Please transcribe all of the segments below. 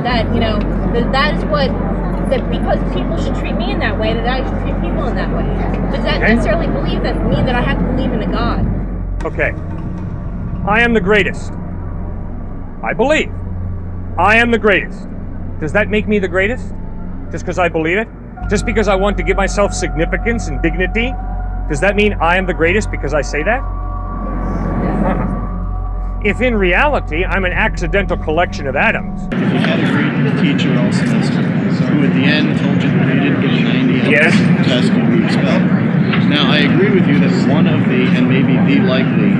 that is what, that because people should treat me in that way, that I should treat people in that way. Does that necessarily mean that I have to believe in a God? Okay. I am the greatest. I believe. I am the greatest. Does that make me the greatest? Just because I believe it? Just because I want to give myself significance and dignity? Does that mean I am the greatest because I say that? If in reality I'm an accidental collection of atoms. If you had a great teacher all semester who at the end told you that you didn't get a 90 on the test, you'd be expelled. Now I agree with you that one of the, and maybe the likely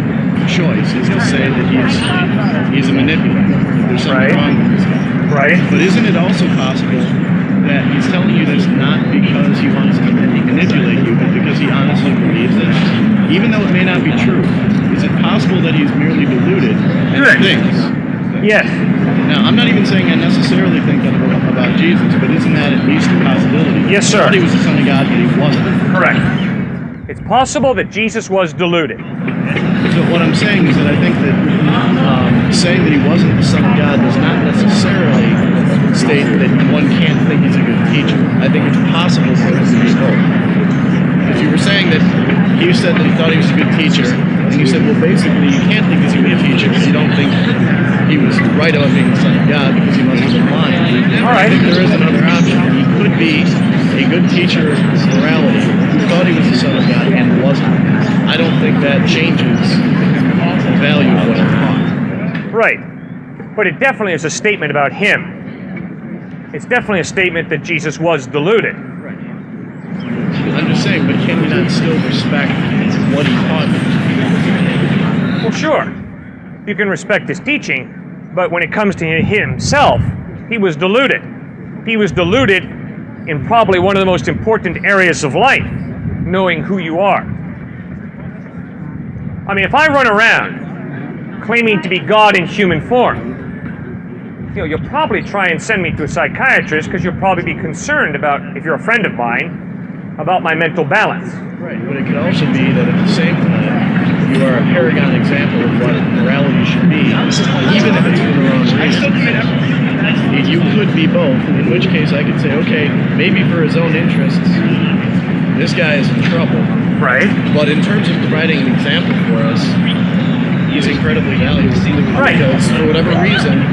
choice is to say that he's a manipulator. There's something wrong with this guy. Right. But isn't it also possible that he's telling you this not because he wants to manipulate you, but because he honestly believes that, even though it may not be true, is it possible that he's merely deluded and thinks? Yes. Now, I'm not even saying I necessarily think that about Jesus, but isn't that at least a possibility? Yes, sir. He thought he was the Son of God, but he wasn't. Correct. It's possible that Jesus was deluded. So what I'm saying is that I think that saying that he wasn't the Son of God does not necessarily state that one can't think he's a good teacher. I think it's possible for him to be both. If you were saying that he said that he thought he was a good teacher, and you said, well, basically, you can't think he's going to be a teacher because you don't think he was right about being the Son of God because he must have been lying. All right. I think there is another option. He could be a good teacher of morality who thought he was the Son of God and wasn't. I don't think that changes the value of what I'm taught. Right. But it definitely is a statement about him. It's definitely a statement that Jesus was deluded. Right. I'm just saying, but can we not still respect what he taught? Well, sure. You can respect his teaching, but when it comes to himself, he was deluded. He was deluded in probably one of the most important areas of life, knowing who you are. I mean, if I run around claiming to be God in human form, you'll probably try and send me to a psychiatrist because you'll probably be concerned about, if you're a friend of mine, about my mental balance. Right, but it could also be that at the same time, you are a paragon example of what morality should be, even if it's for the wrong reason. You could be both, in which case I could say, okay, maybe for his own interests, this guy is in trouble. Right. But in terms of providing an example for us, he's incredibly valuable. Right. Because for whatever reason,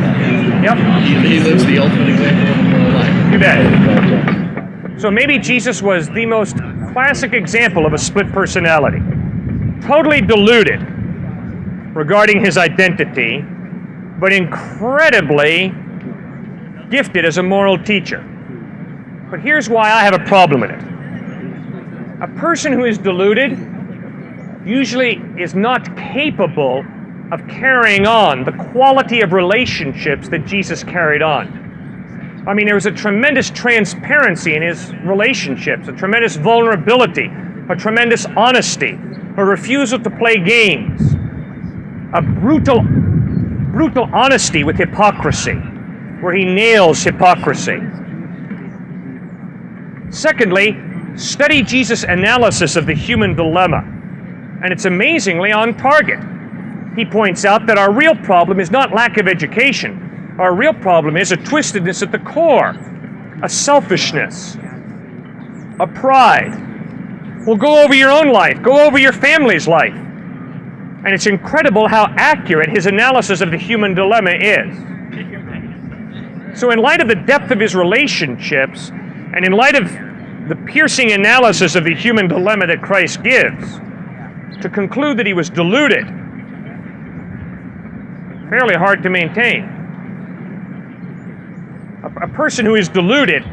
he lives the ultimate example of a moral life. You bet. So maybe Jesus was the most classic example of a split personality. Totally deluded regarding his identity, but incredibly gifted as a moral teacher. But here's why I have a problem with it. A person who is deluded usually is not capable of carrying on the quality of relationships that Jesus carried on. I mean, there was a tremendous transparency in his relationships, a tremendous vulnerability, a tremendous honesty, a refusal to play games, a brutal honesty with hypocrisy, where he nails hypocrisy. Secondly, study Jesus' analysis of the human dilemma, and it's amazingly on target. He points out that our real problem is not lack of education. Our real problem is a twistedness at the core, a selfishness, a pride. Well, go over your own life, go over your family's life. And it's incredible how accurate his analysis of the human dilemma is. So in light of the depth of his relationships, and in light of the piercing analysis of the human dilemma that Christ gives, to conclude that he was deluded, fairly hard to maintain. A person who is deluded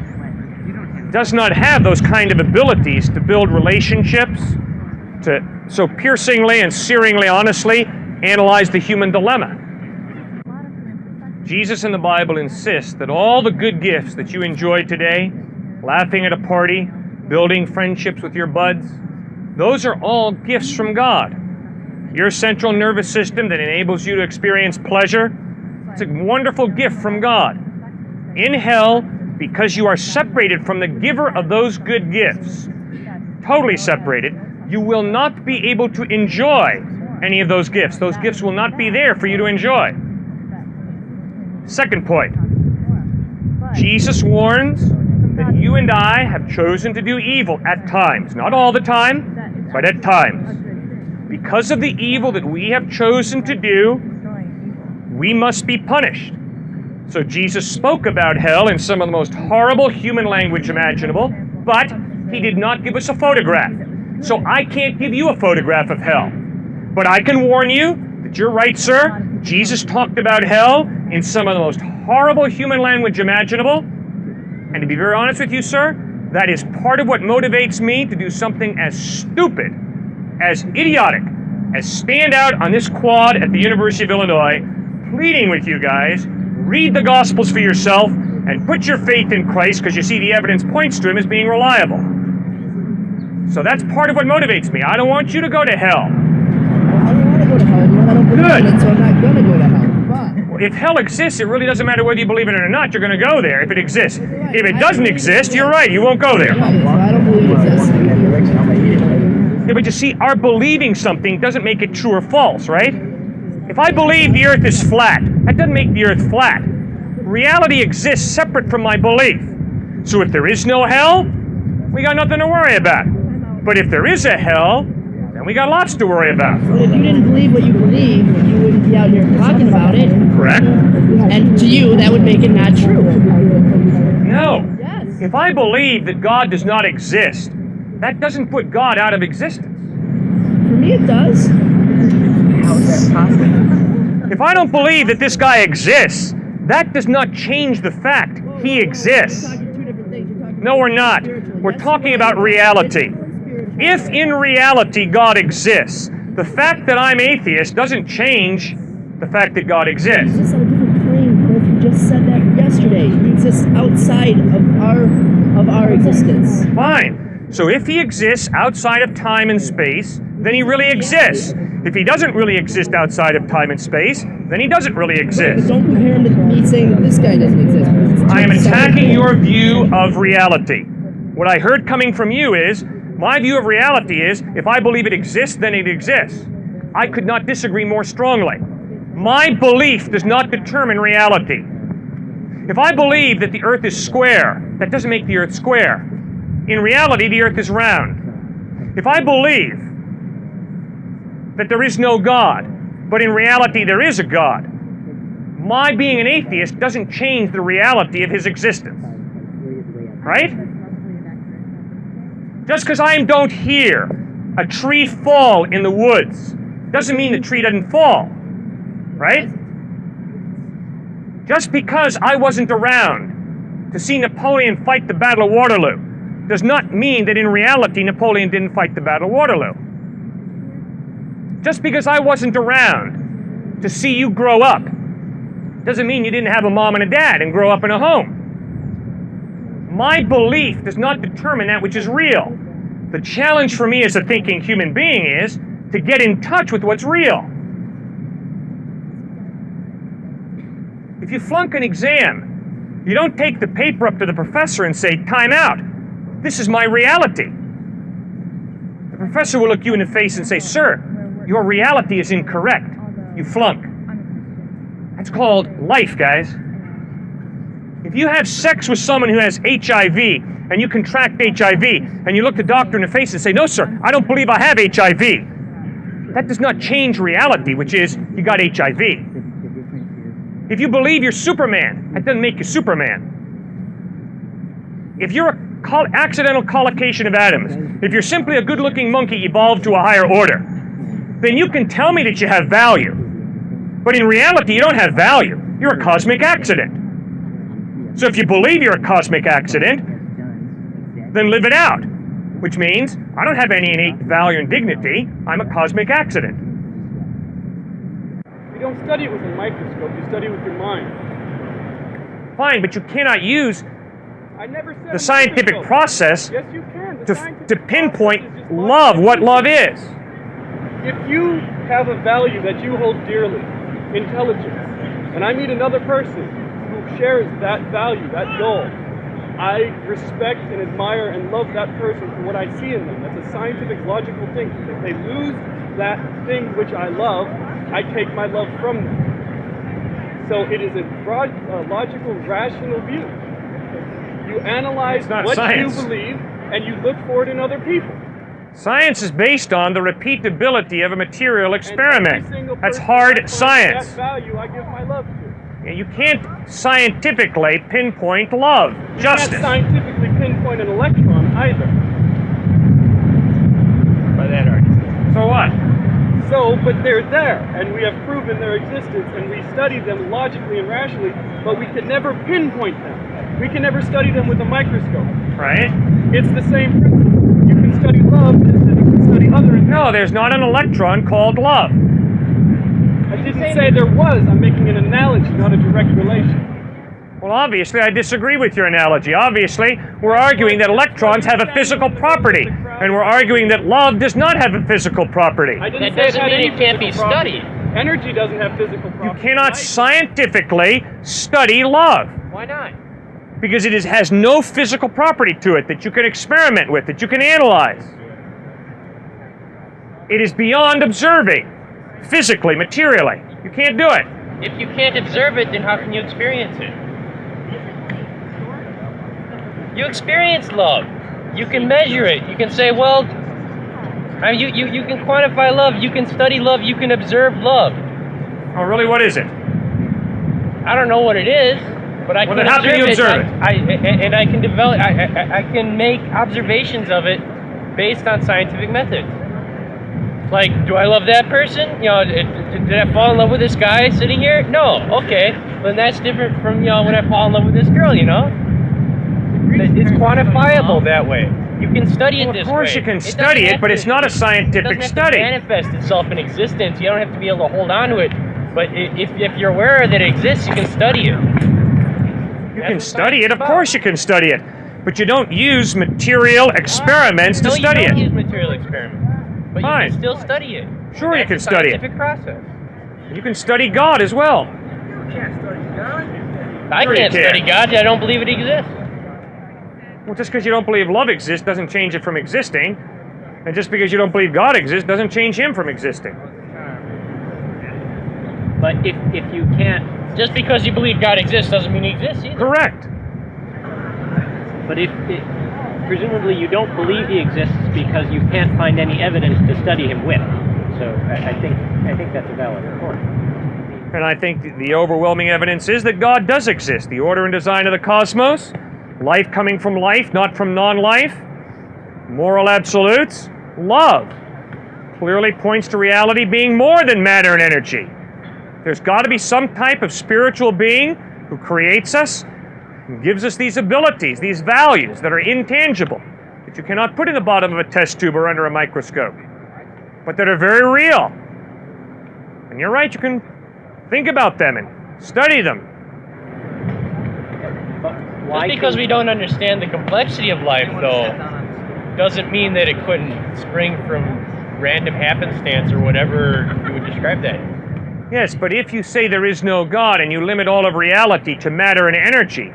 does not have those kind of abilities to build relationships, to so piercingly and searingly honestly analyze the human dilemma. Jesus in the Bible insists that all the good gifts that you enjoy today, laughing at a party, building friendships with your buds, those are all gifts from God. Your central nervous system that enables you to experience pleasure, it's a wonderful gift from God. In hell, because you are separated from the giver of those good gifts, totally separated, you will not be able to enjoy any of those gifts. Those gifts will not be there for you to enjoy. Second point, Jesus warns that you and I have chosen to do evil at times. Not all the time, but at times. Because of the evil that we have chosen to do, we must be punished. So Jesus spoke about hell in some of the most horrible human language imaginable, but he did not give us a photograph. So I can't give you a photograph of hell. But I can warn you that you're right, sir. Jesus talked about hell in some of the most horrible human language imaginable. And to be very honest with you, sir, that is part of what motivates me to do something as stupid, as idiotic, as stand out on this quad at the University of Illinois, pleading with you guys, read the Gospels for yourself and put your faith in Christ, because you see the evidence points to him as being reliable. So that's part of what motivates me. I don't want you to go to hell. I don't want to go to hell. I don't believe in it, so I'm not going to go to hell. But if hell exists, it really doesn't matter whether you believe in it or not. You're going to go there if it exists. If it doesn't exist, you're right. You won't go there. right, so I don't believe it exists. Yeah, but you see, our believing something doesn't make it true or false, right? If I believe the earth is flat, that doesn't make the earth flat. Reality exists separate from my belief. So if there is no hell, we got nothing to worry about. But if there is a hell, then we got lots to worry about. But if you didn't believe what you believe, you wouldn't be out here talking about it. Correct? And to you, that would make it not true. No. Yes. If I believe that God does not exist, that doesn't put God out of existence. For me, it does. How is that possible? If I don't believe that this guy exists, that does not change the fact he exists. You're talking two different things. You're talking No, we're not. spiritual. We're Yes, talking you are. about reality. Spiritual. If in reality God exists, the fact that I'm atheist doesn't change the fact that God exists. It's just on a different plane. Cliff. You just said that yesterday. He exists outside of our existence. Fine. So if he exists outside of time and space, then he really exists. If he doesn't really exist outside of time and space, then he doesn't really But exist. don't compare him to me saying that this guy doesn't exist. because it's I am two separate attacking things. your view of reality. What I heard coming from you is, my view of reality is, if I believe it exists, then it exists. I could not disagree more strongly. My belief does not determine reality. If I believe that the earth is square, that doesn't make the earth square. In reality, the earth is round. If I believe that there is no God, but in reality there is a God, my being an atheist doesn't change the reality of his existence. Right? Just because I don't hear a tree fall in the woods doesn't mean the tree doesn't fall. Right? Just because I wasn't around to see Napoleon fight the Battle of Waterloo does not mean that in reality Napoleon didn't fight the Battle of Waterloo. Just because I wasn't around to see you grow up doesn't mean you didn't have a mom and a dad and grow up in a home. My belief does not determine that which is real. The challenge for me as a thinking human being is to get in touch with what's real. If you flunk an exam, you don't take the paper up to the professor and say, "Time out. This is my reality." The professor will look you in the face and say, "Sir, your reality is incorrect. You flunk." That's called life, guys. If you have sex with someone who has HIV and you contract HIV and you look the doctor in the face and say, "No, sir, I don't believe I have HIV," that does not change reality, which is you got HIV. If you believe you're Superman, that doesn't make you Superman. If you're an accidental collocation of atoms, if you're simply a good-looking monkey evolved to a higher order, then you can tell me that you have value. But in reality, you don't have value. You're a cosmic accident. So if you believe you're a cosmic accident, then live it out. Which means, I don't have any innate value and dignity. I'm a cosmic accident. You don't study it with a microscope, you study it with your mind. Fine, but you cannot use I never said the scientific microscope. process Yes, you can. The to scientific pinpoint process is just love, what love logic. is. If you have a value that you hold dearly, intelligence, and I meet another person who shares that value, that goal, I respect and admire and love that person for what I see in them. That's a scientific, logical thing. If they lose that thing which I love, I take my love from them. So it is a logical, rational view. You analyze It's not what science. you believe, and you look for it in other people. Science is based on the repeatability of a material And every experiment. single That's person hard I find science. That value I give my love to. Yeah, you can't scientifically pinpoint love, You justice. can't scientifically pinpoint an electron either. By that argument. So what? So, but they're there, and we have proven their existence, and we study them logically and rationally, but we can never pinpoint them. We can never study them with a microscope. Right? It's the same principle. You can study love just as you can study other. No, there's not an electron called love. I didn't say there was. I'm making an analogy, not a direct relation. Well, obviously, I disagree with your analogy. Obviously, we're arguing that electrons have a physical property, and we're arguing that love does not have a physical property. I didn't That say it doesn't had mean any it can't be physical property. studied. Energy doesn't have physical You properties. cannot scientifically study love Why not? because it has no physical property to it that you can experiment with, that you can analyze. It is beyond observing, physically, materially. You can't do it. If you can't observe it, then how can you experience it? You experience love. You can measure it. You can say, well, I mean, you can quantify love. You can study love. You can observe love. Oh, really? What is it? I don't know what it is, but I Well, can then how can you observe it? And I can develop. I can make observations of it based on scientific methods. Like, do I love that person? You know, did I fall in love with this guy sitting here? No. Okay, then that's different from when I fall in love with this girl. It's quantifiable that way. You can study it Well, this way. of course you can doesn't study it, have but to- it's not a scientific It doesn't study. have to manifest itself in existence. You don't have to be able to hold on to it. But if you're aware that it exists, you can study it. You can study it. Of course you can study it. But you don't use material experiments to study you don't it. use material experiments. But Fine. you can still study it. Sure you That's can a study it. scientific process. You can study God as well. I Sure you can't can. study God. I don't believe it exists. Well, just because you don't believe love exists doesn't change it from existing. And just because you don't believe God exists doesn't change him from existing. But if you can't, just because you believe God exists doesn't mean he exists either. Correct. But presumably you don't believe he exists because you can't find any evidence to study him with. So I think that's a valid point. And I think the overwhelming evidence is that God does exist. The order and design of the cosmos, life coming from life, not from non-life, moral absolutes, love, clearly points to reality being more than matter and energy. There's got to be some type of spiritual being who creates us and gives us these abilities, these values that are intangible, that you cannot put in the bottom of a test tube or under a microscope, but that are very real. And you're right, you can think about them and study them. Just because we don't understand the complexity of life, though, doesn't mean that it couldn't spring from random happenstance or whatever you would describe that. Yes, but if you say there is no God and you limit all of reality to matter and energy,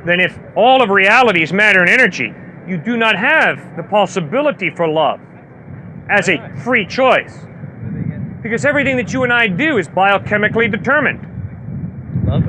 then if all of reality is matter and energy, you do not have the possibility for love as a free choice. Because everything that you and I do is biochemically determined.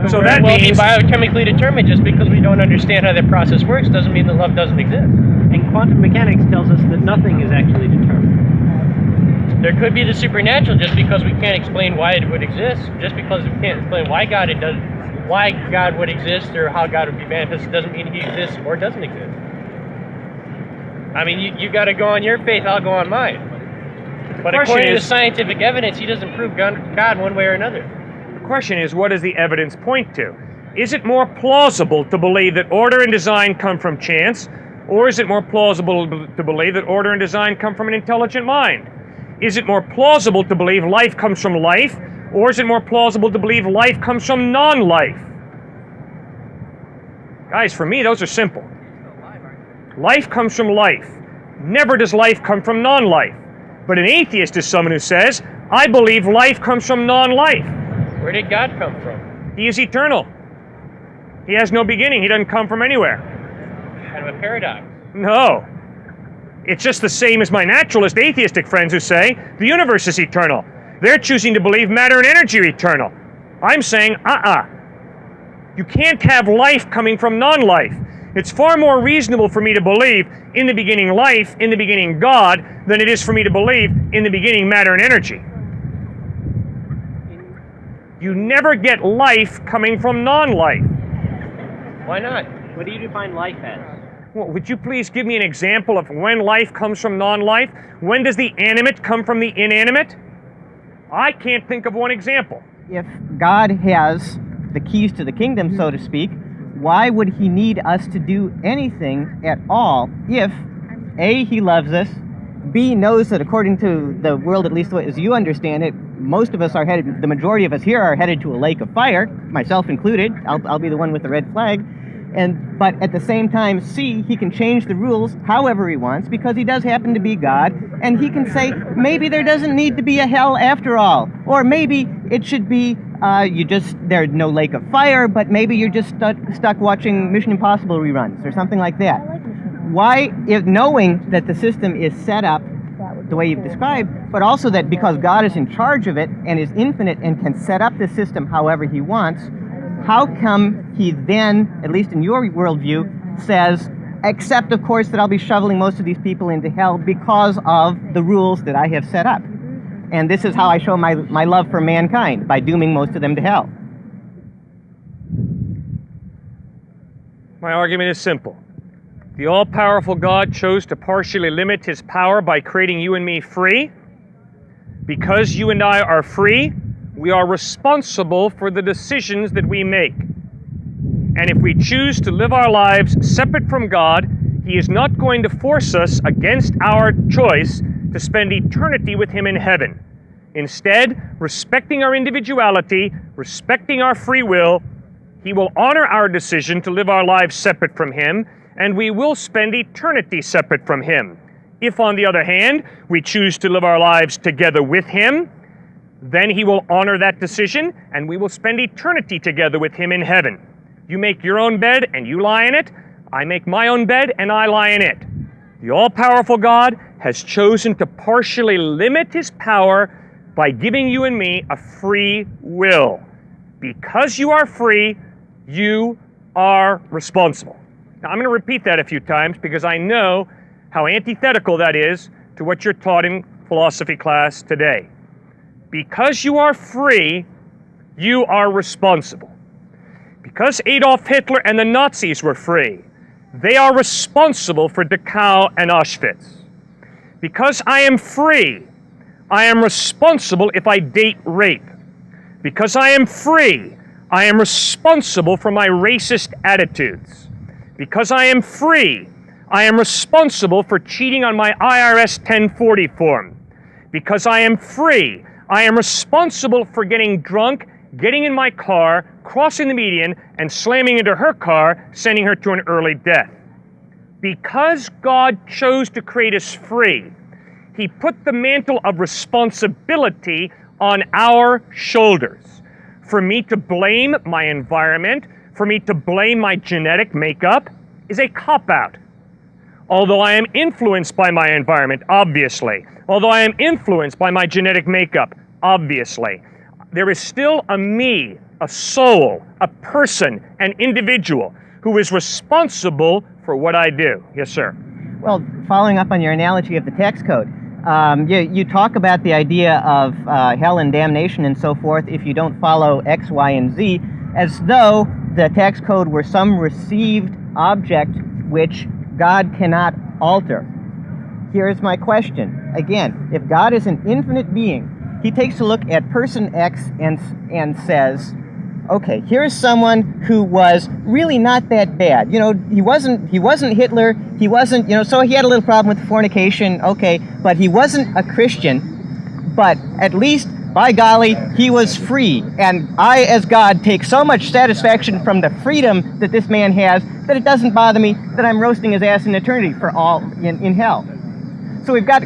So that well, means... be biochemically determined. Just because we don't understand how that process works doesn't mean that love doesn't exist. And quantum mechanics tells us that nothing is actually determined. There could be the supernatural just because we can't explain why it would exist. Just because we can't explain why God would exist or how God would be manifested doesn't mean he exists or doesn't exist. I mean, you got to go on your faith, I'll go on mine. But according to scientific evidence, he doesn't prove God one way or another. The question is, what does the evidence point to? Is it more plausible to believe that order and design come from chance, or is it more plausible to believe that order and design come from an intelligent mind? Is it more plausible to believe life comes from life, or is it more plausible to believe life comes from non-life? Guys, for me, those are simple. Life comes from life. Never does life come from non-life. But an atheist is someone who says, I believe life comes from non-life. Where did God come from? He is eternal. He has no beginning. He doesn't come from anywhere. Kind of a paradox. No. It's just the same as my naturalist atheistic friends who say the universe is eternal. They're choosing to believe matter and energy are eternal. I'm saying, You can't have life coming from non-life. It's far more reasonable for me to believe in the beginning life, in the beginning God, than it is for me to believe in the beginning matter and energy. You never get life coming from non-life. Why not? What do you define life as? Well, would you please give me an example of when life comes from non-life? When does the animate come from the inanimate? I can't think of one example. If God has the keys to the kingdom, so to speak, why would he need us to do anything at all if A, he loves us, B, knows that according to the world, at least as you understand it, most of us are headed, the majority of us here are headed to a lake of fire, myself included. I'll be the one with the red flag. But at the same time, C, he can change the rules however he wants because he does happen to be God, and he can say, maybe there doesn't need to be a hell after all, or maybe it should be, there's no lake of fire, but maybe you're just stuck watching Mission Impossible reruns or something like that. Why, if knowing that the system is set up the way you've described, but also that because God is in charge of it and is infinite and can set up the system however he wants, how come he then, at least in your worldview, says, except of course that I'll be shoveling most of these people into hell because of the rules that I have set up. And this is how I show my love for mankind, by dooming most of them to hell. My argument is simple. The all-powerful God chose to partially limit his power by creating you and me free. Because you and I are free, we are responsible for the decisions that we make. And if we choose to live our lives separate from God, he is not going to force us against our choice to spend eternity with him in heaven. Instead, respecting our individuality, respecting our free will, he will honor our decision to live our lives separate from him, and we will spend eternity separate from him. If, on the other hand, we choose to live our lives together with him, then he will honor that decision, and we will spend eternity together with him in heaven. You make your own bed, and you lie in it. I make my own bed, and I lie in it. The all-powerful God has chosen to partially limit his power by giving you and me a free will. Because you are free, you are responsible. Now, I'm going to repeat that a few times because I know how antithetical that is to what you're taught in philosophy class today. Because you are free, you are responsible. Because Adolf Hitler and the Nazis were free, they are responsible for Dachau and Auschwitz. Because I am free, I am responsible if I date rape. Because I am free, I am responsible for my racist attitudes. Because I am free, I am responsible for cheating on my IRS 1040 form. Because I am free, I am responsible for getting drunk, getting in my car, crossing the median, and slamming into her car, sending her to an early death. Because God chose to create us free, he put the mantle of responsibility on our shoulders. For me to blame my environment, for me to blame my genetic makeup, is a cop-out. Although I am influenced by my environment, obviously. Although I am influenced by my genetic makeup, obviously. There is still a me, a soul, a person, an individual who is responsible for what I do. Yes, sir. Well, following up on your analogy of the tax code, you talk about the idea of hell and damnation and so forth if you don't follow X, Y, and Z, as though the tax code were some received object which God cannot alter. Here's my question. Again, if God is an infinite being, he takes a look at person X and says, okay, here's someone who was really not that bad. You know, he wasn't Hitler, he wasn't, so he had a little problem with fornication, okay, but he wasn't a Christian, but at least, by golly, he was free. And I, as God, take so much satisfaction from the freedom that this man has that it doesn't bother me that I'm roasting his ass in eternity for all in hell. So we've got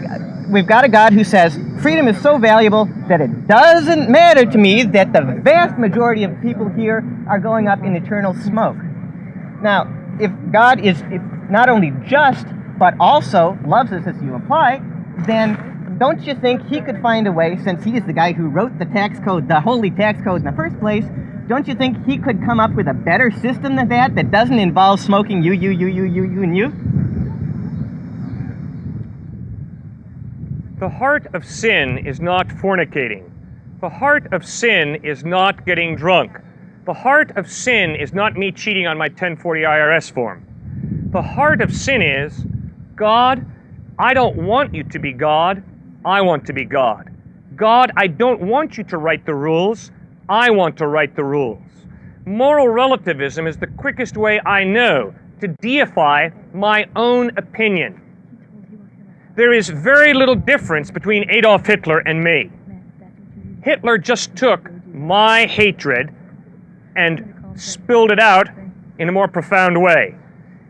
a God who says, freedom is so valuable that it doesn't matter to me that the vast majority of people here are going up in eternal smoke. Now, if God is not only just, but also loves us, as you imply, then don't you think he could find a way, since he is the guy who wrote the tax code, the holy tax code in the first place, don't you think he could come up with a better system than that doesn't involve smoking you, and you? The heart of sin is not fornicating. The heart of sin is not getting drunk. The heart of sin is not me cheating on my 1040 IRS form. The heart of sin is, God, I don't want you to be God. I want to be God. God, I don't want you to write the rules. I want to write the rules. Moral relativism is the quickest way I know to deify my own opinion. There is very little difference between Adolf Hitler and me. Hitler just took my hatred and spilled it out in a more profound way.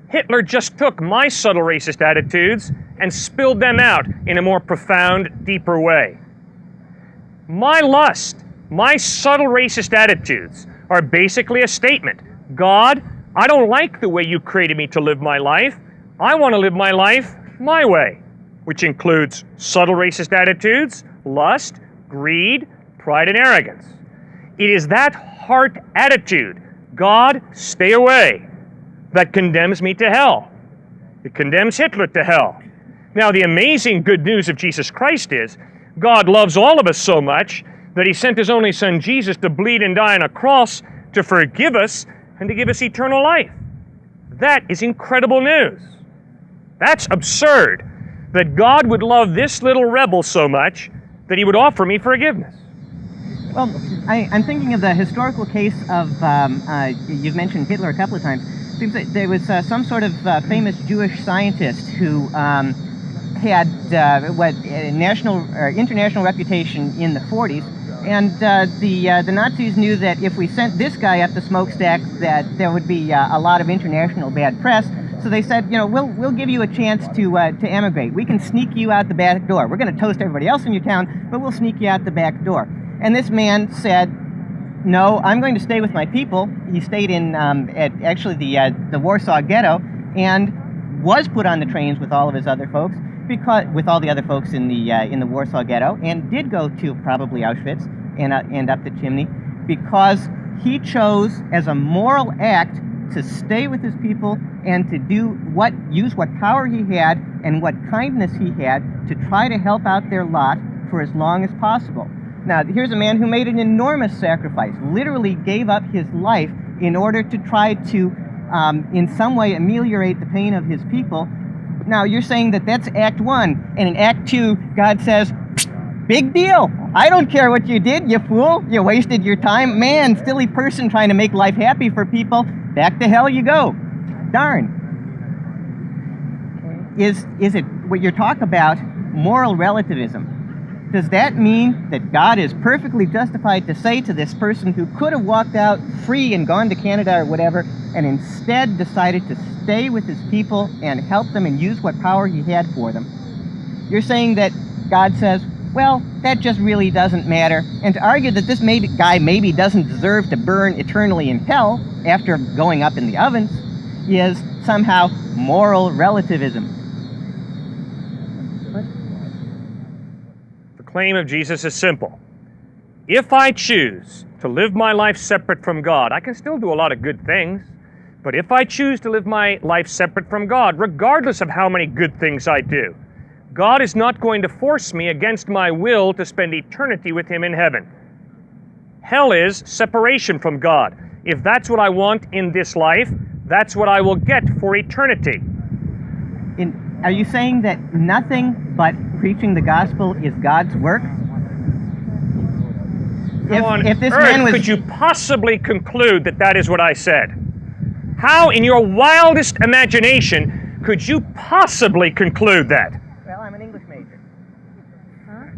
Hitler just took my subtle racist attitudes and spilled them out in a more profound, deeper way. My lust, my subtle racist attitudes are basically a statement. God, I don't like the way you created me to live my life. I want to live my life my way, which includes subtle racist attitudes, lust, greed, pride, and arrogance. It is that heart attitude, God, stay away, that condemns me to hell. It condemns Hitler to hell. Now, the amazing good news of Jesus Christ is God loves all of us so much that he sent his only son Jesus to bleed and die on a cross to forgive us and to give us eternal life. That is incredible news. That's absurd, that God would love this little rebel so much that he would offer me forgiveness. Well, I'm thinking of the historical case of, you've mentioned Hitler a couple of times. It seems that there was some sort of famous Jewish scientist who had national or international reputation in the 40s, and the Nazis knew that if we sent this guy up the smokestack, that there would be a lot of international bad press. So they said, you know, we'll give you a chance to emigrate. We can sneak you out the back door. We're going to toast everybody else in your town, but we'll sneak you out the back door. And this man said, no, I'm going to stay with my people. He stayed in actually the Warsaw Ghetto, and was put on the trains with all of his other folks, with all the other folks in the Warsaw Ghetto, and did go to probably Auschwitz and up the chimney, because he chose as a moral act to stay with his people and to use what power he had and what kindness he had to try to help out their lot for as long as possible. Now, here's a man who made an enormous sacrifice, literally gave up his life in order to try to, in some way, ameliorate the pain of his people. Now, you're saying that that's Act 1, and in Act 2, God says, big deal. I don't care what you did, you fool. You wasted your time. Man, silly person trying to make life happy for people. Back to hell you go. Darn. Is it what you're talking about, moral relativism? Does that mean that God is perfectly justified to say to this person who could have walked out free and gone to Canada or whatever, and instead decided to stay with his people and help them and use what power he had for them? You're saying that God says, well, that just really doesn't matter, and to argue that this guy maybe doesn't deserve to burn eternally in hell after going up in the ovens is somehow moral relativism. The claim of Jesus is simple. If I choose to live my life separate from God, I can still do a lot of good things, but if I choose to live my life separate from God, regardless of how many good things I do, God is not going to force me against my will to spend eternity with him in heaven. Hell is separation from God. If that's what I want in this life, that's what I will get for eternity. Are you saying that nothing but preaching the gospel is God's work? If this man was... could you possibly conclude that that is what I said? How, in your wildest imagination, could you possibly conclude that? Well, I'm an English major.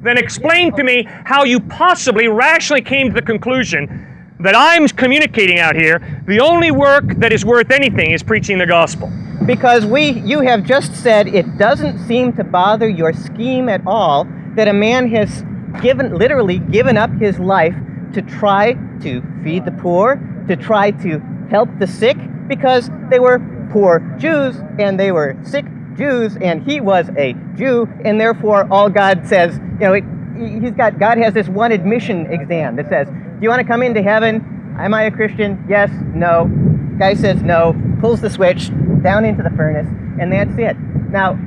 Then explain to me how you possibly rationally came to the conclusion that I'm communicating out here, the only work that is worth anything is preaching the gospel. Because you have just said it doesn't seem to bother your scheme at all that a man has literally given up his life to try to feed the poor, to try to help the sick, because they were poor Jews and they were sick Jews, and he was a Jew, and therefore all God says, God has this one admission exam that says, do you want to come into heaven? Am I a Christian? Yes, no. Guy says no, pulls the switch, down into the furnace, and that's it. Now,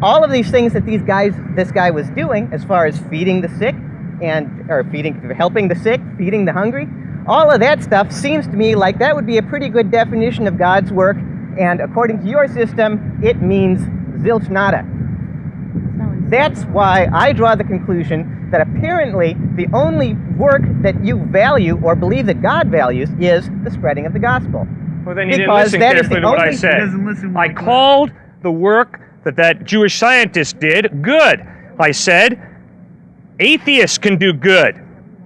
all of these things that this guy was doing, as far as feeding the sick, helping the sick, feeding the hungry, all of that stuff seems to me like that would be a pretty good definition of God's work, and according to your system, it means zilch nada. That's why I draw the conclusion that apparently the only work that you value or believe that God values is the spreading of the gospel. Well, then you didn't listen carefully to what I said. I called the work that Jewish scientist did good. I said atheists can do good.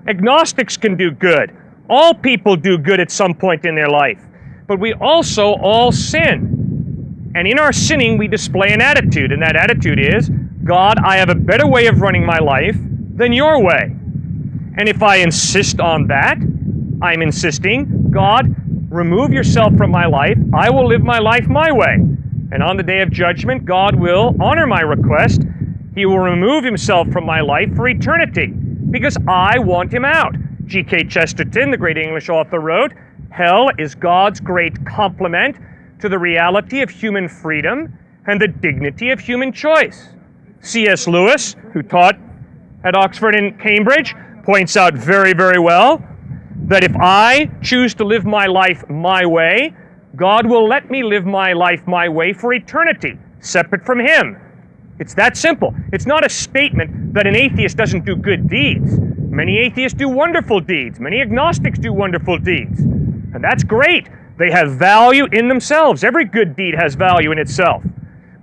Agnostics can do good. All people do good at some point in their life. But we also all sin. And in our sinning, we display an attitude. And that attitude is, God, I have a better way of running my life than your way. And if I insist on that, I'm insisting, God, remove yourself from my life. I will live my life my way. And on the day of judgment, God will honor my request. He will remove himself from my life for eternity because I want him out. G.K. Chesterton, the great English author, wrote, hell is God's great complement to the reality of human freedom and the dignity of human choice. C.S. Lewis, who taught at Oxford and Cambridge, points out very, very well that if I choose to live my life my way, God will let me live my life my way for eternity, separate from him. It's that simple. It's not a statement that an atheist doesn't do good deeds. Many atheists do wonderful deeds. Many agnostics do wonderful deeds. And that's great. They have value in themselves. Every good deed has value in itself.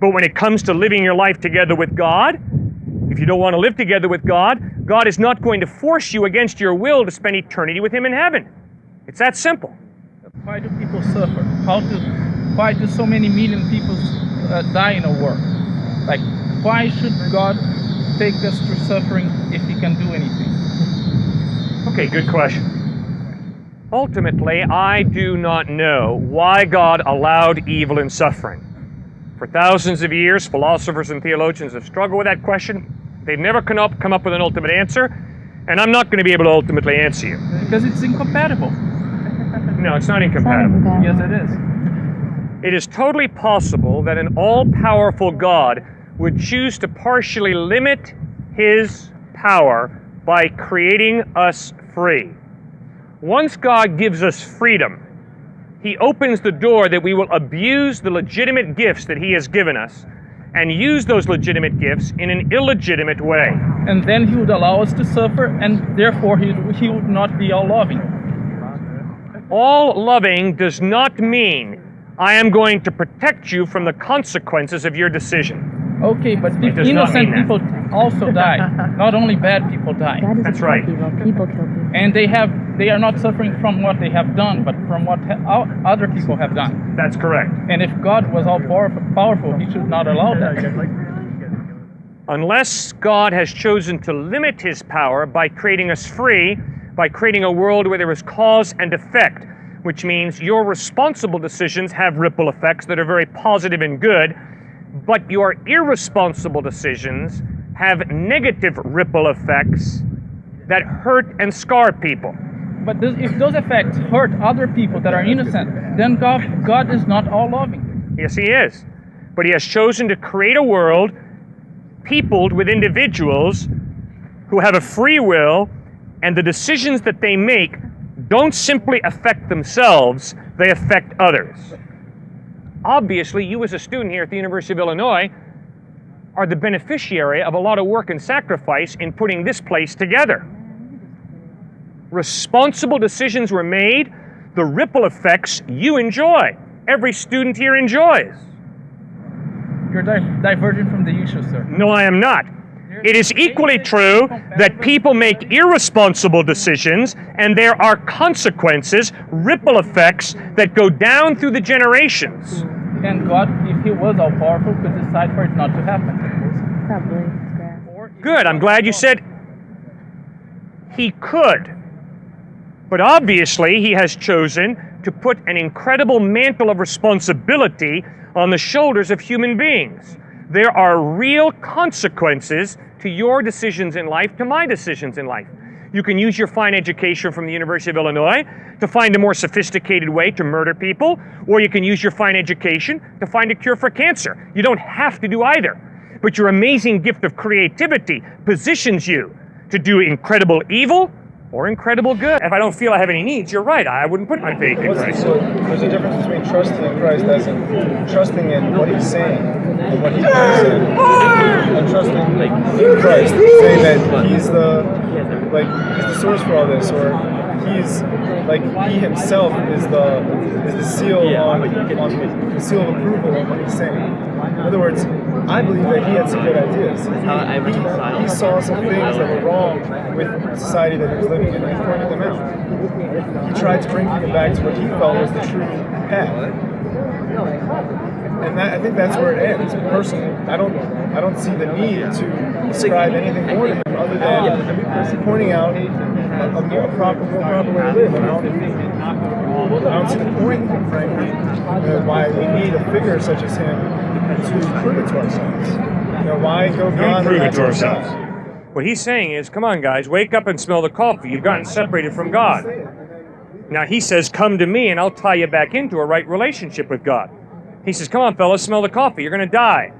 But when it comes to living your life together with God, if you don't want to live together with God, God is not going to force you against your will to spend eternity with him in heaven. It's that simple. Why do people suffer? Why do so many million people die in a war? Like, why should God take us through suffering if he can do anything? Okay, good question. Ultimately, I do not know why God allowed evil and suffering. For thousands of years, philosophers and theologians have struggled with that question. They've never come up with an ultimate answer, and I'm not going to be able to ultimately answer you. Because it's incompatible. No, it's not incompatible. Yes, it is. It is totally possible that an all-powerful God would choose to partially limit his power by creating us free. Once God gives us freedom, he opens the door that we will abuse the legitimate gifts that he has given us and use those legitimate gifts in an illegitimate way. And then he would allow us to suffer, and therefore he would not be all-loving. All loving does not mean I am going to protect you from the consequences of your decision. Okay, but innocent people also die. Not only bad people die. That's right. People kill people. And they are not suffering from what they have done, but from what other people have done. That's correct. And if God was all powerful, he should not allow that. Unless God has chosen to limit his power by creating us free, by creating a world where there is cause and effect, which means your responsible decisions have ripple effects that are very positive and good, but your irresponsible decisions have negative ripple effects that hurt and scar people. But if those effects hurt other people that are innocent, then God is not all-loving. Yes, he is. But he has chosen to create a world peopled with individuals who have a free will, and the decisions that they make don't simply affect themselves, they affect others. Obviously, you as a student here at the University of Illinois are the beneficiary of a lot of work and sacrifice in putting this place together. Responsible decisions were made. The ripple effects you enjoy. Every student here enjoys. You're diverging from the issue, sir. No, I am not. It is equally true that people make irresponsible decisions, and there are consequences, ripple effects, that go down through the generations. And God, if he was all-powerful, could decide for it not to happen. Probably. Good, I'm glad you said he could. But obviously, he has chosen to put an incredible mantle of responsibility on the shoulders of human beings. There are real consequences to your decisions in life, to my decisions in life. You can use your fine education from the University of Illinois to find a more sophisticated way to murder people, or you can use your fine education to find a cure for cancer. You don't have to do either. But your amazing gift of creativity positions you to do incredible evil or incredible good. If I don't feel I have any needs, you're right, I wouldn't put my faith in Christ. So there's a difference between trusting in Christ as in trusting in what he's saying and what he believes in, and trusting in Christ, saying that he's the source for all this, or he's he himself is the seal on the seal of approval on what he's saying. In other words, I believe that he had some good ideas. He saw some things that were wrong with the society that he was living in, and he pointed them out. He tried to bring people back to what he felt was the true path. And I think that's where it ends. Personally, I don't see the need to ascribe anything more to him other than pointing out a more proper way to live. And I don't see the point, frankly, why we need a figure such as him to prove it to ourselves. Why go beyond prove it to ourselves? What he's saying is, come on, guys, wake up and smell the coffee. You've gotten separated from God. Now he says, come to me and I'll tie you back into a right relationship with God. He says, come on, fellas, smell the coffee. You're going to die.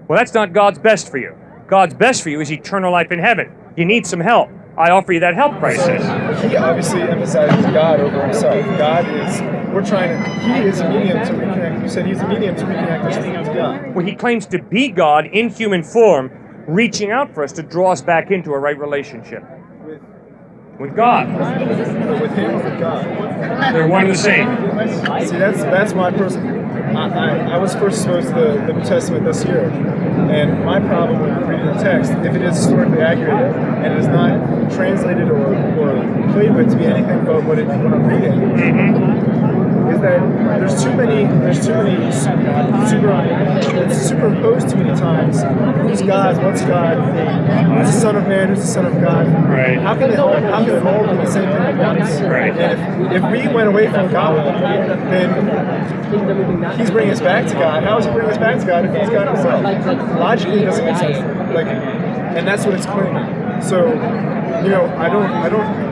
Well, that's not God's best for you. God's best for you is eternal life in heaven. You need some help. I offer you that help, Christ says. He obviously emphasizes God over himself. He is a medium to reconnect. You said he's a medium to reconnect us to God. Well, he claims to be God in human form, reaching out for us to draw us back into a right relationship. With God. With him or with God? They're one and the same. See, that's my personal... I was first exposed to the New Testament this year, and my problem with reading the text, if it is historically accurate and it is not translated or played with to be anything but what I'm reading, is that there's too many superimposed too many times. Who's God? What's God? Who's the Son of Man? Who's the Son of God? Right. How can it all be the same thing at once? Right. And if we went away from God, then he's bringing us back to God. How is he bringing us back to God if he's God himself? Logically, it doesn't make sense. And that's what it's claiming. So, I don't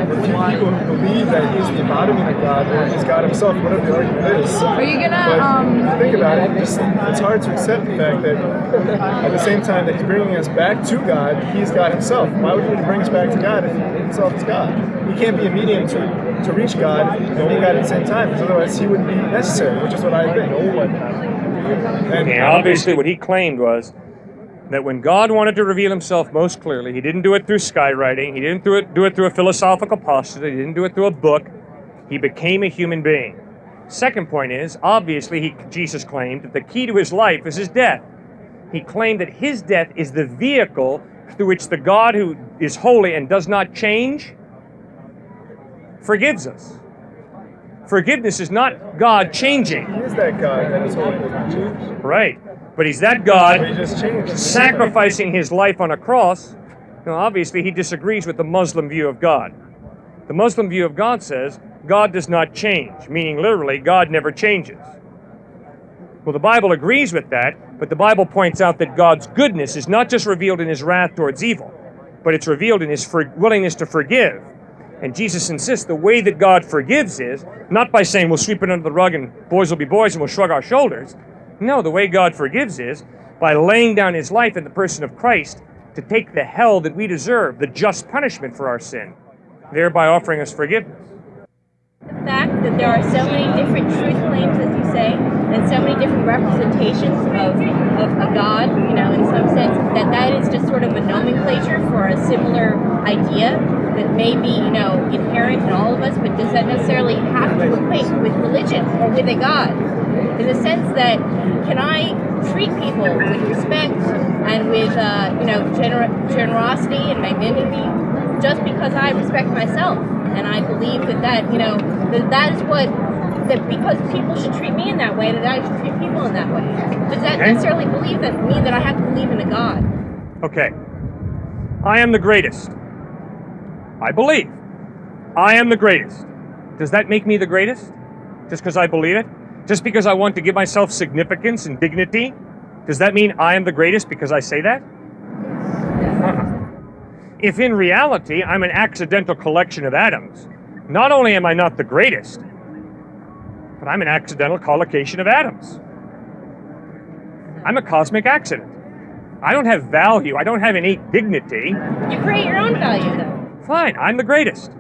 refute people who believe that he's the embodiment of God or he's God himself, whatever the argument is. Are you gonna think about it, it's hard to accept the fact that at the same time that he's bringing us back to God, he's God himself. Why would he need to bring us back to God if he himself is God? He can't be a medium to reach God and be God at the same time, because otherwise he wouldn't be necessary, which is what I think. And obviously what he claimed was that when God wanted to reveal himself most clearly, he didn't do it through skywriting, he didn't do it through a philosophical postulate, he didn't do it through a book, he became a human being. Second point is, obviously Jesus claimed that the key to his life is his death. He claimed that his death is the vehicle through which the God who is holy and does not change forgives us. Forgiveness is not God changing. He is that God that is holy and does not change. Right. But he's that God But he just changed. sacrificing his life on a cross. Now, obviously, he disagrees with the Muslim view of God. The Muslim view of God says God does not change, meaning literally, God never changes. Well, the Bible agrees with that, but the Bible points out that God's goodness is not just revealed in his wrath towards evil, but it's revealed in his willingness to forgive. And Jesus insists the way that God forgives is not by saying we'll sweep it under the rug and boys will be boys and we'll shrug our shoulders. No, the way God forgives is by laying down his life in the person of Christ to take the hell that we deserve, the just punishment for our sin, thereby offering us forgiveness. The fact that there are so many different truth claims, as you say, and so many different representations of a God, in some sense, that is just sort of a nomenclature for a similar idea that may be, inherent in all of us, but does that necessarily have to equate with religion or with a God? In the sense that, can I treat people with respect and with, generosity and magnanimity just because I respect myself? And I believe that is what, that because people should treat me in that way, that I should treat people in that way. Does that necessarily mean that I have to believe in a God? Okay. I am the greatest. I believe. I am the greatest. Does that make me the greatest? Just because I believe it? Just because I want to give myself significance and dignity? Does that mean I am the greatest because I say that? if in reality I'm an accidental collection of atoms, not only am I not the greatest, but I'm an accidental collocation of atoms. I'm a cosmic accident. I don't have value. I don't have innate dignity. You create your own value, though. Fine, I'm the greatest.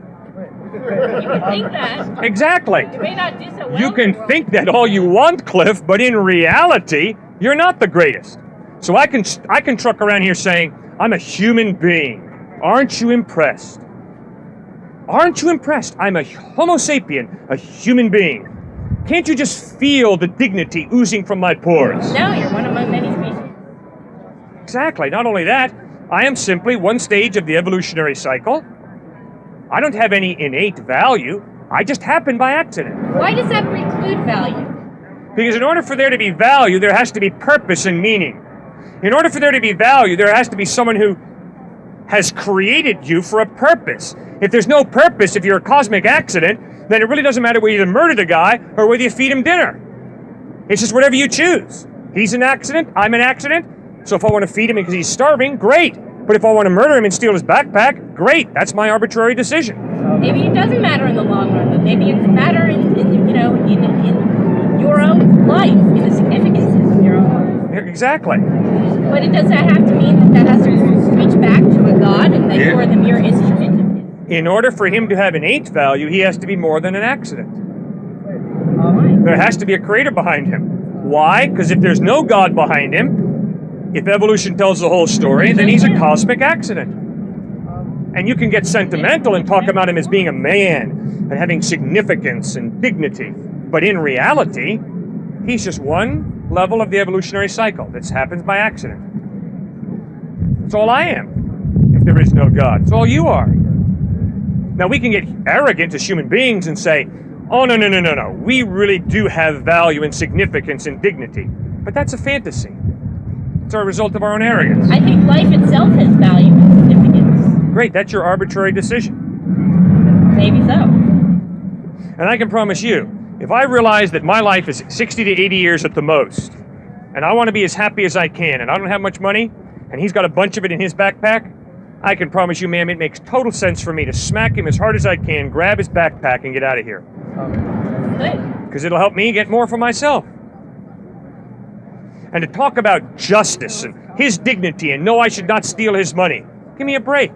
You can think that. Exactly. You may not do so well. You can think that all you want, Cliff, but in reality, you're not the greatest. So I can truck around here saying, I'm a human being. Aren't you impressed? Aren't you impressed? I'm a Homo sapien, a human being. Can't you just feel the dignity oozing from my pores? No, you're one among many species. Exactly. Not only that, I am simply one stage of the evolutionary cycle. I don't have any innate value. I just happen by accident. Why does that preclude value? Because in order for there to be value, there has to be purpose and meaning. In order for there to be value, there has to be someone who has created you for a purpose. If there's no purpose, if you're a cosmic accident, then it really doesn't matter whether you murder the guy or whether you feed him dinner. It's just whatever you choose. He's an accident, I'm an accident. So if I want to feed him because he's starving, great. But if I want to murder him and steal his backpack, great. That's my arbitrary decision. Maybe it doesn't matter in the long run, but maybe it matter in your own life, in the significances of your own life. Exactly. But it doesn't have to mean that has to reach back to a God and that you are the mere instrument of his. In order for him to have innate value, he has to be more than an accident. There has to be a creator behind him. Why? Because if there's no God behind him, if evolution tells the whole story, then he's a cosmic accident. And you can get sentimental and talk about him as being a man and having significance and dignity. But in reality, he's just one level of the evolutionary cycle that happens by accident. That's all I am, if there is no God. It's all you are. Now, we can get arrogant as human beings and say, oh, no. We really do have value and significance and dignity. But that's a fantasy. It's a result of our own arrogance. I think life itself has value and significance. Great, that's your arbitrary decision. Maybe so. And I can promise you, if I realize that my life is 60 to 80 years at the most, and I want to be as happy as I can, and I don't have much money, and he's got a bunch of it in his backpack, I can promise you, ma'am, it makes total sense for me to smack him as hard as I can, grab his backpack, and get out of here. Good. Because it'll help me get more for myself. And to talk about justice and his dignity and no, I should not steal his money. Give me a break.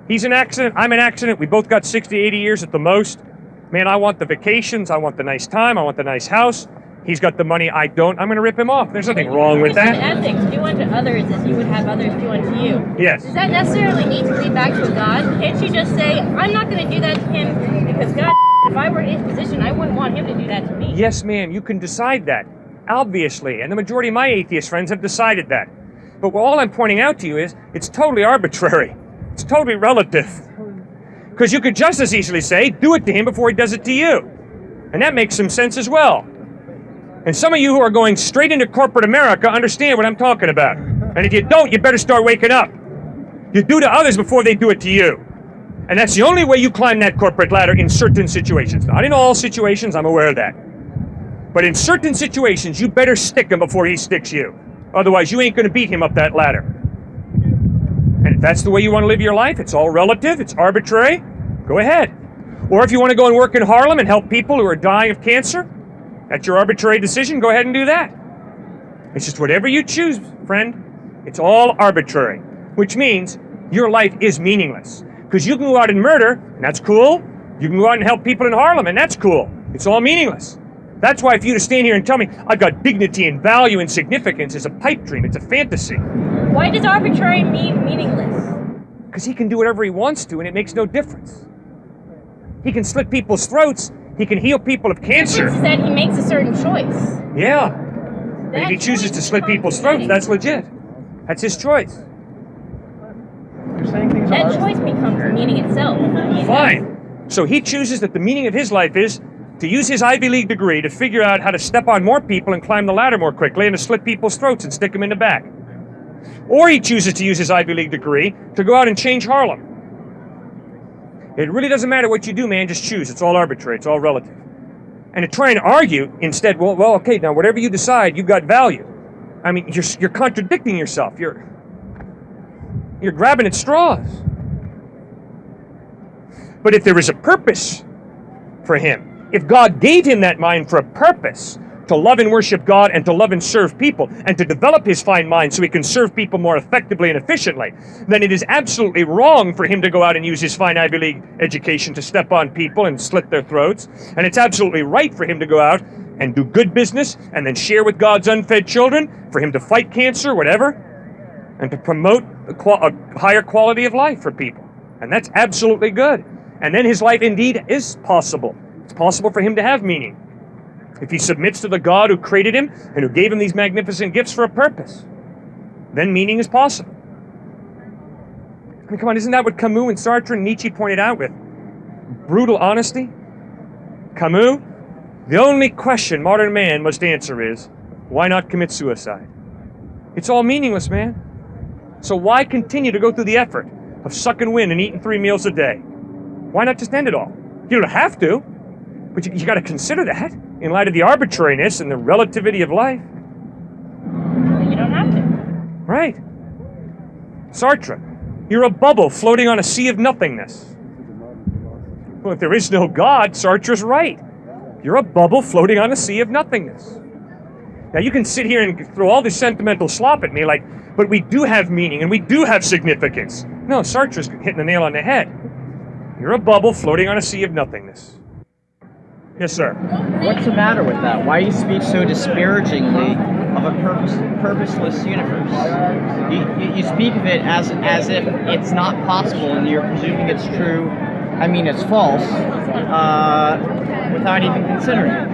He's an accident, I'm an accident, we both got 60, 80 years at the most. Man, I want the vacations, I want the nice time, I want the nice house. He's got the money, I don't. I'm going to rip him off. There's nothing wrong with that. Ethics, do unto others as you would have others do unto you. Yes. Does that necessarily need to lead back to God? Can't you just say, I'm not going to do that to him because God, if I were in his position, I wouldn't want him to do that to me. Yes, ma'am, you can decide that. Obviously, and the majority of my atheist friends have decided that. But all I'm pointing out to you is, it's totally arbitrary. It's totally relative. Because you could just as easily say, do it to him before he does it to you. And that makes some sense as well. And some of you who are going straight into corporate America understand what I'm talking about. And if you don't, you better start waking up. You do to others before they do it to you. And that's the only way you climb that corporate ladder in certain situations. Not in all situations, I'm aware of that. But in certain situations, you better stick him before he sticks you. Otherwise, you ain't going to beat him up that ladder. And if that's the way you want to live your life, it's all relative, it's arbitrary, go ahead. Or if you want to go and work in Harlem and help people who are dying of cancer, that's your arbitrary decision, go ahead and do that. It's just whatever you choose, friend. It's all arbitrary, which means your life is meaningless. Because you can go out and murder, and that's cool. You can go out and help people in Harlem, and that's cool. It's all meaningless. That's why for you to stand here and tell me I've got dignity and value and significance is a pipe dream. It's a fantasy. Why does arbitrary mean meaningless? Because he can do whatever he wants to, and it makes no difference. He can slit people's throats. He can heal people of cancer. The difference is that he makes a certain choice. Yeah. And if he chooses to slit people's throats, that's legit. That's his choice. That choice becomes the meaning itself. Fine. So he chooses that the meaning of his life is to use his Ivy League degree to figure out how to step on more people and climb the ladder more quickly and to slit people's throats and stick them in the back. Or he chooses to use his Ivy League degree to go out and change Harlem. It really doesn't matter what you do, man, just choose. It's all arbitrary, it's all relative. And to try and argue instead, well, okay, now whatever you decide, you've got value. I mean, you're contradicting yourself. You're grabbing at straws. But if there is a purpose for him, if God gave him that mind for a purpose, to love and worship God and to love and serve people and to develop his fine mind so he can serve people more effectively and efficiently, then it is absolutely wrong for him to go out and use his fine Ivy League education to step on people and slit their throats. And it's absolutely right for him to go out and do good business and then share with God's unfed children, for him to fight cancer, whatever, and to promote a higher quality of life for people. And that's absolutely good. And then his life indeed is possible. It's possible for him to have meaning if he submits to the God who created him and who gave him these magnificent gifts for a purpose. Then meaning is possible. I mean, come on, isn't that what Camus and Sartre and Nietzsche pointed out with brutal honesty? Camus, the only question modern man must answer is, why not commit suicide? It's all meaningless, man. So why continue to go through the effort of sucking wind and eating 3 meals a day? Why not just end it all? You don't have to, but you got to consider that in light of the arbitrariness and the relativity of life. You don't have to. Right. Sartre, you're a bubble floating on a sea of nothingness. Well, if there is no God, Sartre's right. You're a bubble floating on a sea of nothingness. Now, you can sit here and throw all this sentimental slop at me like, but we do have meaning and we do have significance. No, Sartre's hitting the nail on the head. You're a bubble floating on a sea of nothingness. Yes, sir. What's the matter with that? Why do you speak so disparagingly of a purposeless universe? You speak of it as if it's not possible and you're presuming it's true. I mean, it's false, without even considering it.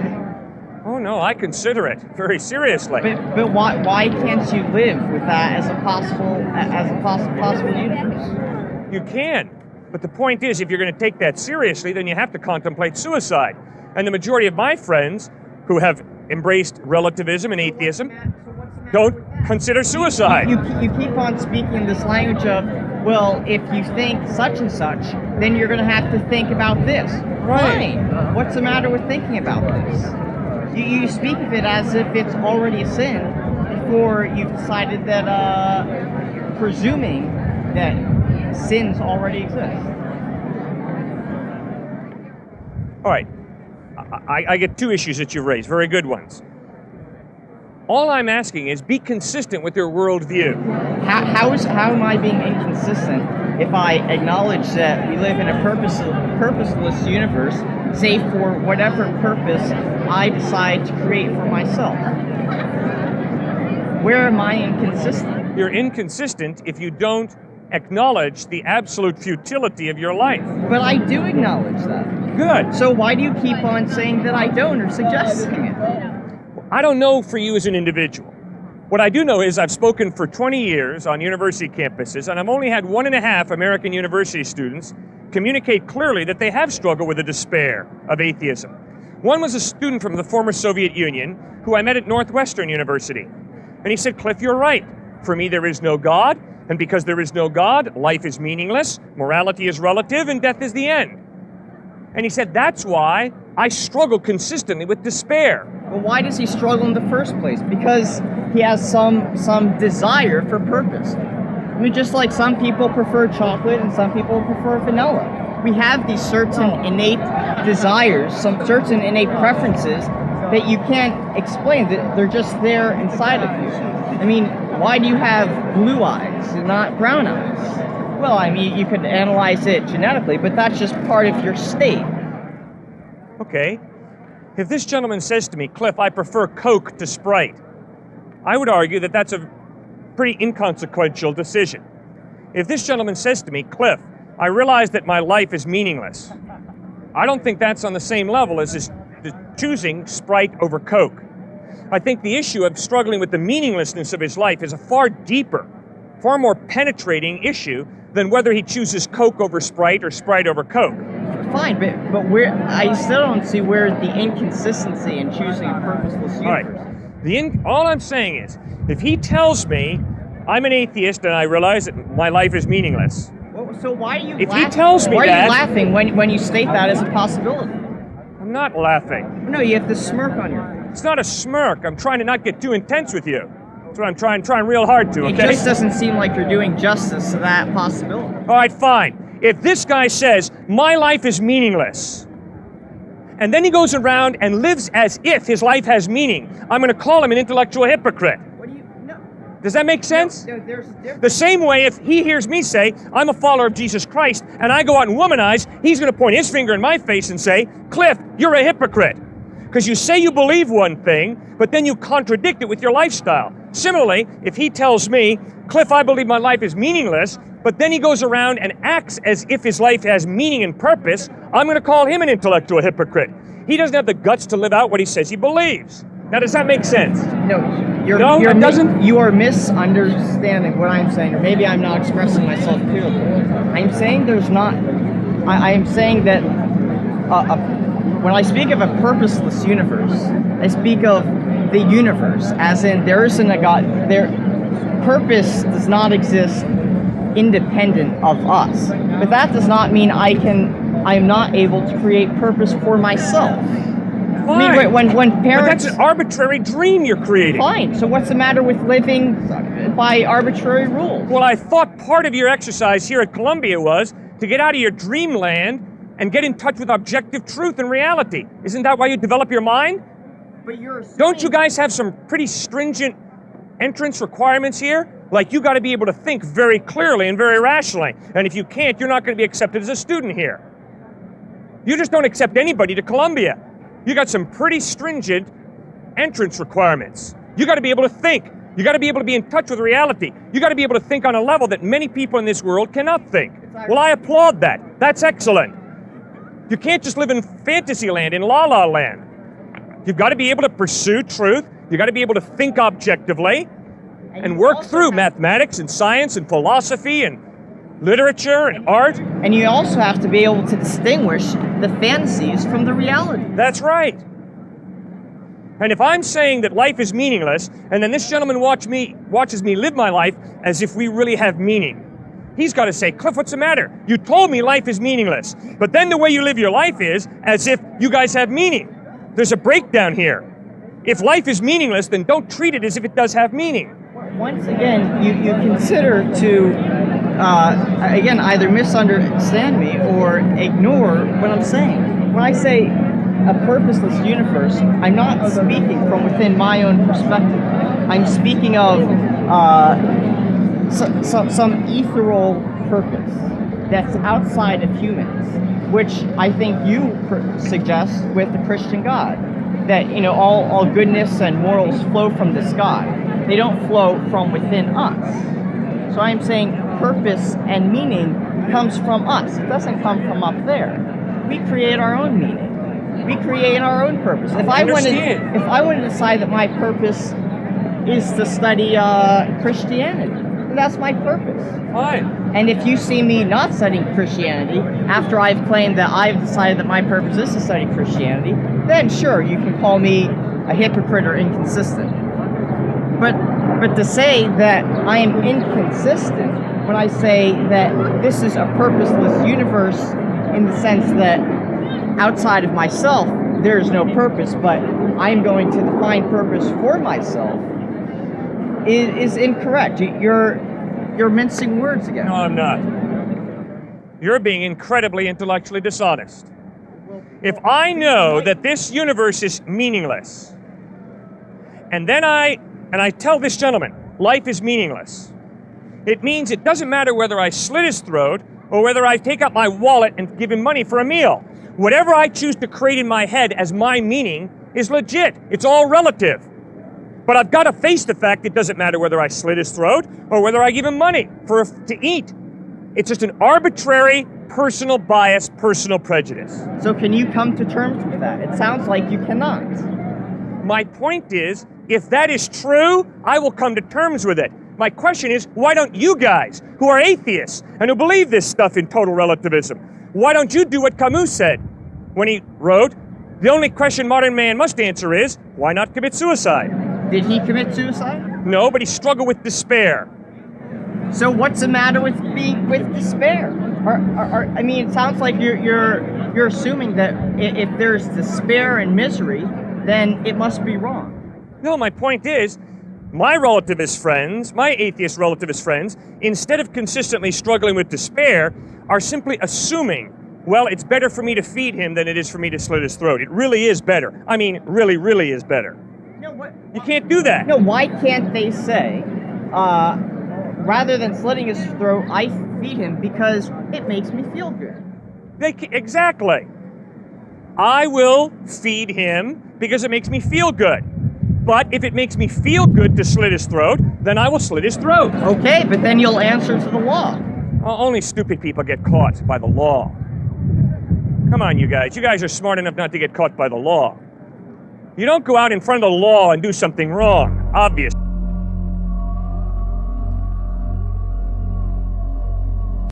Oh, no, I consider it very seriously. But why can't you live with that as a possible universe? You can. But the point is, if you're going to take that seriously, then you have to contemplate suicide. And the majority of my friends who have embraced relativism and atheism don't consider suicide. You keep on speaking this language of, well, if you think such and such, then you're going to have to think about this. Right. Fine. What's the matter with thinking about this? You speak of it as if it's already a sin before you've decided that, presuming that sins already exist. All right. I get 2 issues that you've raised, very good ones. All I'm asking is be consistent with your worldview. How am I being inconsistent if I acknowledge that we live in a purposeless universe, save for whatever purpose I decide to create for myself? Where am I inconsistent? You're inconsistent if you don't acknowledge the absolute futility of your life. But I do acknowledge that. Good. So why do you keep on saying that I don't or suggesting it? I don't know for you as an individual. What I do know is I've spoken for 20 years on university campuses, and I've only had 1.5 American university students communicate clearly that they have struggled with the despair of atheism. One was a student from the former Soviet Union who I met at Northwestern University. And he said, Cliff, you're right. For me, there is no God, and because there is no God, life is meaningless, morality is relative, and death is the end. And he said, that's why I struggle consistently with despair. Well, why does he struggle in the first place? Because he has some desire for purpose. I mean, just like some people prefer chocolate and some people prefer vanilla. We have these certain innate desires, some certain innate preferences that you can't explain, that they're just there inside of you. I mean, why do you have blue eyes and not brown eyes? Well, I mean, you could analyze it genetically, but that's just part of your state. Okay. If this gentleman says to me, Cliff, I prefer Coke to Sprite, I would argue that that's a pretty inconsequential decision. If this gentleman says to me, Cliff, I realize that my life is meaningless, I don't think that's on the same level as this choosing Sprite over Coke. I think the issue of struggling with the meaninglessness of his life is a far deeper, far more penetrating issue than whether he chooses Coke over Sprite or Sprite over Coke. Fine, but where I still don't see where the inconsistency in choosing a purposeless universe. All right. All I'm saying is, if he tells me I'm an atheist and I realize that my life is meaningless. Well, so why are you if laughing? He tells me why that, are you laughing when you state that as a possibility? I'm not laughing. No, you have the smirk on your face. It's not a smirk. I'm trying to not get too intense with you. That's what I'm trying real hard to, okay? It just doesn't seem like you're doing justice to that possibility. All right, fine. if this guy says, my life is meaningless, and then he goes around and lives as if his life has meaning, I'm going to call him an intellectual hypocrite. Does that make sense? The same way if he hears me say, I'm a follower of Jesus Christ, and I go out and womanize, he's going to point his finger in my face and say, Cliff, you're a hypocrite. Because you say you believe one thing, but then you contradict it with your lifestyle. Similarly, if he tells me, Cliff, I believe my life is meaningless, but then he goes around and acts as if his life has meaning and purpose, I'm going to call him an intellectual hypocrite. He doesn't have the guts to live out what he says he believes. Now, does that make sense? No, it doesn't. You are misunderstanding what I'm saying, or maybe I'm not expressing myself clearly. I'm saying there's not. I am saying that when I speak of a purposeless universe, I speak of the universe, as in there isn't a God. Purpose does not exist independent of us, but that does not mean I am not able to create purpose for myself. Fine. I mean, when parents... But that's an arbitrary dream you're creating. Fine. So what's the matter with living by arbitrary rules? Well, I thought part of your exercise here at Columbia was to get out of your dreamland and get in touch with objective truth and reality. Isn't that why you develop your mind? But Don't you guys have some pretty stringent entrance requirements here? Like, you got to be able to think very clearly and very rationally. And if you can't, you're not going to be accepted as a student here. You just don't accept anybody to Columbia. You got some pretty stringent entrance requirements. You got to be able to think. You got to be able to be in touch with reality. You got to be able to think on a level that many people in this world cannot think. Well, I applaud that. That's excellent. You can't just live in fantasy land, in la-la land. You've got to be able to pursue truth. You got to be able to think objectively and work through mathematics and science and philosophy and literature and art. And you also have to be able to distinguish the fantasies from the reality. That's right. And if I'm saying that life is meaningless, and then this gentleman watches me live my life as if we really have meaning, he's got to say, Cliff, what's the matter? You told me life is meaningless, but then the way you live your life is as if you guys have meaning. There's a breakdown here. If life is meaningless, then don't treat it as if it does have meaning. Once again, you consider to again, either misunderstand me or ignore what I'm saying. When I say a purposeless universe, I'm not speaking from within my own perspective. I'm speaking of some ethereal purpose that's outside of humans, which I think you suggest with the Christian God, that all goodness and morals flow from this God. They don't flow from within us. So I'm saying purpose and meaning comes from us. It doesn't come from up there. We create our own meaning. We create our own purpose. If I want to decide that my purpose is to study Christianity, then that's my purpose. Fine. And if you see me not studying Christianity after I've claimed that I've decided that my purpose is to study Christianity, then sure, you can call me a hypocrite or inconsistent. But to say that I am inconsistent when I say that this is a purposeless universe in the sense that outside of myself there is no purpose, but I'm going to define purpose for myself, is incorrect. You're mincing words again. No, I'm not. You're being incredibly intellectually dishonest. If I know that this universe is meaningless, and then I tell this gentleman, life is meaningless, it means it doesn't matter whether I slit his throat or whether I take out my wallet and give him money for a meal. Whatever I choose to create in my head as my meaning is legit. It's all relative. But I've got to face the fact it doesn't matter whether I slit his throat or whether I give him money to eat. It's just an arbitrary, personal bias, personal prejudice. So can you come to terms with that? It sounds like you cannot. My point is, if that is true, I will come to terms with it. My question is, why don't you guys, who are atheists and who believe this stuff in total relativism, why don't you do what Camus said when he wrote, the only question modern man must answer is, why not commit suicide? Did he commit suicide? No, but he struggled with despair. So what's the matter with being with despair? I mean, it sounds like you're assuming that if there's despair and misery, then it must be wrong. No, my point is, My relativist friends, my atheist relativist friends, instead of consistently struggling with despair, are simply assuming, well, it's better for me to feed him than it is for me to slit his throat. It really is better. I mean, really, really is better. You can't do that. No, why can't they say, rather than slitting his throat, I feed him because it makes me feel good? Exactly. I will feed him because it makes me feel good. But if it makes me feel good to slit his throat, then I will slit his throat. Okay, but then you'll answer to the law. Only stupid people get caught by the law. Come on, you guys. You guys are smart enough not to get caught by the law. You don't go out in front of the law and do something wrong, obviously.